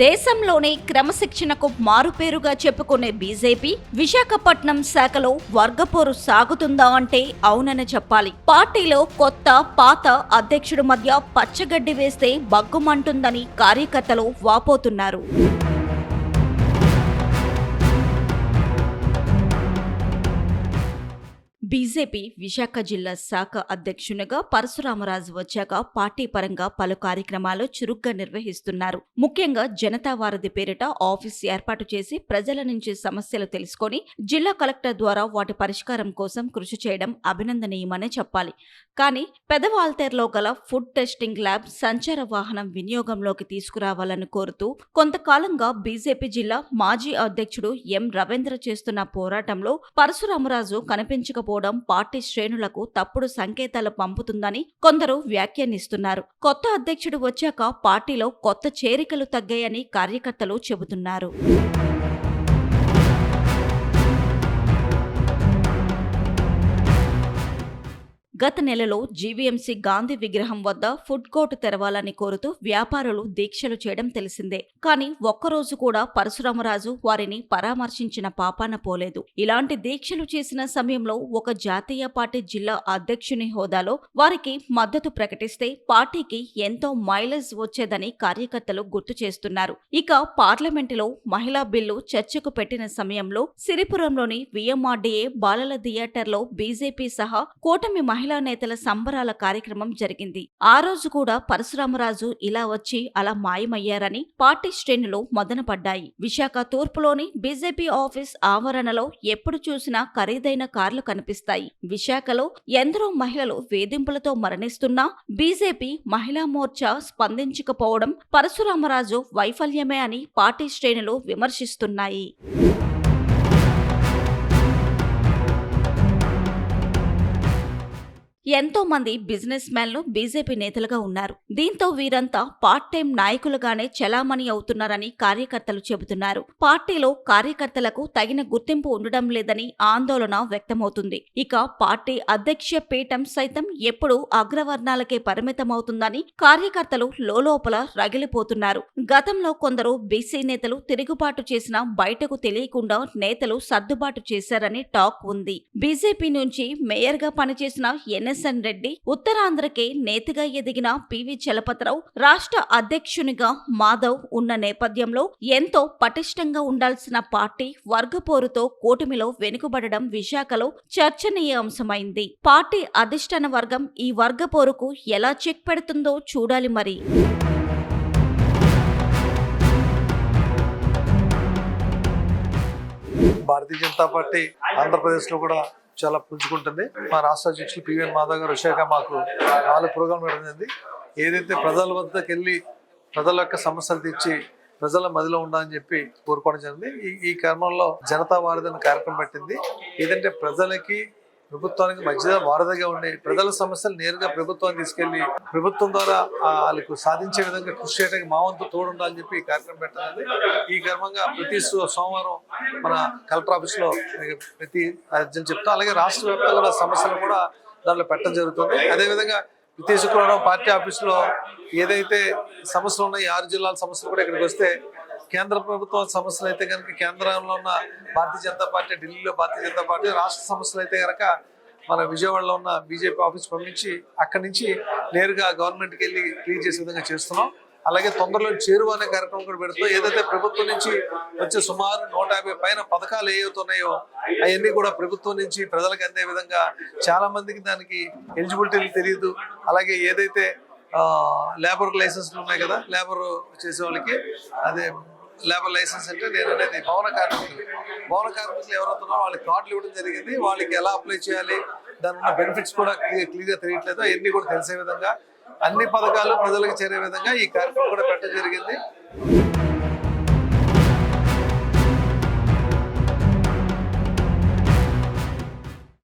దేశంలోనే క్రమశిక్షణకు మారుపేరుగా చెప్పుకునే బీజేపీ విశాఖపట్నం శాఖలో వర్గపోరు సాగుతుందా అంటే అవునని చెప్పాలి. పార్టీలో కొత్త పాత అధ్యక్షుడి మధ్య పచ్చగడ్డి వేస్తే బగ్గుమంటుందని కార్యకర్తలు వాపోతున్నారు. బీజేపీ విశాఖ జిల్లా శాఖ అధ్యక్షునిగా పరశురామరాజు వచ్చాక పార్టీ పరంగా పలు కార్యక్రమాలు చురుగ్గా నిర్వహిస్తున్నారు. ముఖ్యంగా జనతా వారధి పేరిట ఆఫీస్ ఏర్పాటు చేసి ప్రజల నుంచి సమస్యలు తెలుసుకొని జిల్లా కలెక్టర్ ద్వారా వాటి పరిష్కారం కోసం కృషి చేయడం అభినందనీయమనే చెప్పాలి. కానీ పెదవాల్తేరులో గల ఫుడ్ టెస్టింగ్ ల్యాబ్ సంచార వాహనం వినియోగంలోకి తీసుకురావాలని కోరుతూ కొంతకాలంగా బీజేపీ జిల్లా మాజీ అధ్యక్షుడు ఎం రవీంద్ర చేస్తున్న పోరాటంలో పరశురామరాజు కనిపించకపోవడం పార్టీ శ్రేణులకు తప్పుడు సంకేతాలు పంపుతుందని కొందరు వ్యాఖ్యానిస్తున్నారు. కొత్త అధ్యక్షుడు వచ్చాక పార్టీలో కొత్త చేరికలు తగ్గాయని కార్యకర్తలు చెబుతున్నారు. గత నెలలో జీవీఎంసీ గాంధీ విగ్రహం వద్ద ఫుడ్ కోర్టు తెరవాలని కోరుతూ వ్యాపారులు దీక్షలు చేయడం తెలిసిందే. కానీ ఒక్కరోజు కూడా పరశురామరాజు వారిని పరామర్శించిన పాపాన పోలేదు. ఇలాంటి దీక్షలు చేసిన సమయంలో ఒక జాతీయ పార్టీ జిల్లా అధ్యక్షుని హోదాలో వారికి మద్దతు ప్రకటిస్తే పార్టీకి ఎంతో మైలేజ్ వచ్చేదని కార్యకర్తలు గుర్తు చేస్తున్నారు. ఇక పార్లమెంటులో మహిళా బిల్లు చర్చకు పెట్టిన సమయంలో సిరిపురంలోని విఎంఆర్డీఏ బాలల థియేటర్లో బీజేపీ సహా కూటమి మహిళా నేతల సంబరాల కార్యక్రమం జరిగింది. ఆ రోజు కూడా పరశురామరాజు ఇలా వచ్చి అలా మాయమయ్యారని పార్టీ శ్రేణులు మదనపడ్డాయి. విశాఖ తూర్పులోని బీజేపీ ఆఫీస్ ఆవరణలో ఎప్పుడు చూసినా ఖరీదైన కార్లు కనిపిస్తాయి. విశాఖలో ఎందరో మహిళలు వేధింపులతో మరణిస్తున్నా బీజేపీ మహిళా మోర్చా స్పందించకపోవడం పరశురామరాజు వైఫల్యమే అని పార్టీ శ్రేణులు విమర్శిస్తున్నాయి. ఎంతో మంది బిజినెస్ మ్యాన్లు బీజేపీ నేతలుగా ఉన్నారు. దీంతో వీరంతా పార్ట్ టైం నాయకులుగానే చలామణి అవుతున్నారని కార్యకర్తలు చెబుతున్నారు. పార్టీలో కార్యకర్తలకు తగిన గుర్తింపు ఉండడం లేదని ఆందోళన వ్యక్తమవుతుంది. ఇక పార్టీ అధ్యక్ష పీఠం సైతం ఎప్పుడూ అగ్రవర్ణాలకే పరిమితమవుతుందని కార్యకర్తలు లోలోపల రగిలిపోతున్నారు. గతంలో కొందరు బీసీ నేతలు తిరుగుబాటు చేసినా బయటకు తెలియకుండా నేతలు సర్దుబాటు చేశారని టాక్ ఉంది. బీజేపీ నుంచి మేయర్గా పనిచేసిన ఎన్ఎస్ఎన్ రెడ్డి, ఉత్తరాంధ్రకే నేతగా ఎదిగిన పివి చలపతిరావు, రాష్ట్ర అధ్యక్షునిగా మాధవ్ ఉన్న నేపథ్యంలో ఎంతో పటిష్టంగా ఉండాల్సిన పార్టీ వర్గపోరుతో కూటమిలో వెనుకబడడం విశాఖలో చర్చనీయాంశమైంది. పార్టీ అధిష్టాన వర్గం ఈ వర్గపోరుకు ఎలా చెక్ పెడుతుందో చూడాలి మరి. భారతీయ జనతా పార్టీ ఆంధ్రప్రదేశ్ లో కూడా చాలా పుంజుకుంటుంది. మా రాష్ట్ర అధ్యక్షులు పివిఎన్ మాధవ్ గారు వచ్చాక మాకు 4 ప్రోగ్రాం జరిగింది. ఏదైతే ప్రజల వద్దకు వెళ్ళి ప్రజల యొక్క సమస్యలు తెచ్చి ప్రజల మదిలో ఉండాలని చెప్పి కోరుకోవడం జరిగింది. ఈ క్రమంలో జనతా వారధి అనే కార్యక్రమం పెట్టింది. ఏదంటే ప్రజలకి ప్రభుత్వానికి మధ్య వారధిగా ఉండి ప్రజల సమస్యలు నేరుగా ప్రభుత్వాన్ని తీసుకెళ్లి ప్రభుత్వం ద్వారా వాళ్ళకు సాధించే విధంగా కృషి చేయడానికి మా వంతు తోడుండాలని చెప్పి ఈ కార్యక్రమం పెట్టాలి. ఈ క్రమంగా ప్రతి సోమవారం మన కలెక్టర్ ఆఫీస్ లో ప్రతి అర్జెంట్ చెప్తాం. అలాగే రాష్ట్ర వ్యాప్తంగా సమస్యలు కూడా దాంట్లో పెట్టడం జరుగుతుంది. అదేవిధంగా ప్రతి శుక్రవారం పార్టీ ఆఫీసులో ఏదైతే సమస్యలు ఉన్నాయో 6 జిల్లాల సమస్యలు కూడా ఇక్కడికి వస్తే కేంద్ర ప్రభుత్వం సమస్యలు అయితే కనుక కేంద్రంలో ఉన్న భారతీయ జనతా పార్టీ, ఢిల్లీలో భారతీయ జనతా పార్టీ, రాష్ట్ర సమస్యలు అయితే కనుక మన విజయవాడలో ఉన్న బీజేపీ ఆఫీస్ పంపించి అక్కడి నుంచి నేరుగా గవర్నమెంట్కి వెళ్ళి క్లియర్ చేసే విధంగా చేస్తున్నాం. అలాగే తొందరలో చేరువ అనే కార్యక్రమం కూడా పెడుతున్నాం. ఏదైతే ప్రభుత్వం నుంచి వచ్చే సుమారు 150 పైన పథకాలు ఏవైతున్నాయో అవన్నీ కూడా ప్రభుత్వం నుంచి ప్రజలకు అందే విధంగా చాలా మందికి దానికి ఎలిజిబిలిటీ తెలియదు. అలాగే ఏదైతే లేబర్ లైసెన్స్లు ఉన్నాయి కదా, లేబర్ చేసే వాళ్ళకి అదే లేబర్ లైసెన్స్ అంటే నేను అనేది భవన కార్మికులు ఎవరవుతున్నారో వాళ్ళకి కార్డులు ఇవ్వడం జరిగింది. వాళ్ళకి ఎలా అప్లై చేయాలి, దాని ఉన్న బెనిఫిట్స్ కూడా క్లియర్గా తెలియట్లేదు. అవన్నీ కూడా తెలిసే విధంగా అన్ని పథకాలు ప్రజలకు చేరే విధంగా ఈ కార్యక్రమం కూడా పెట్టడం జరిగింది.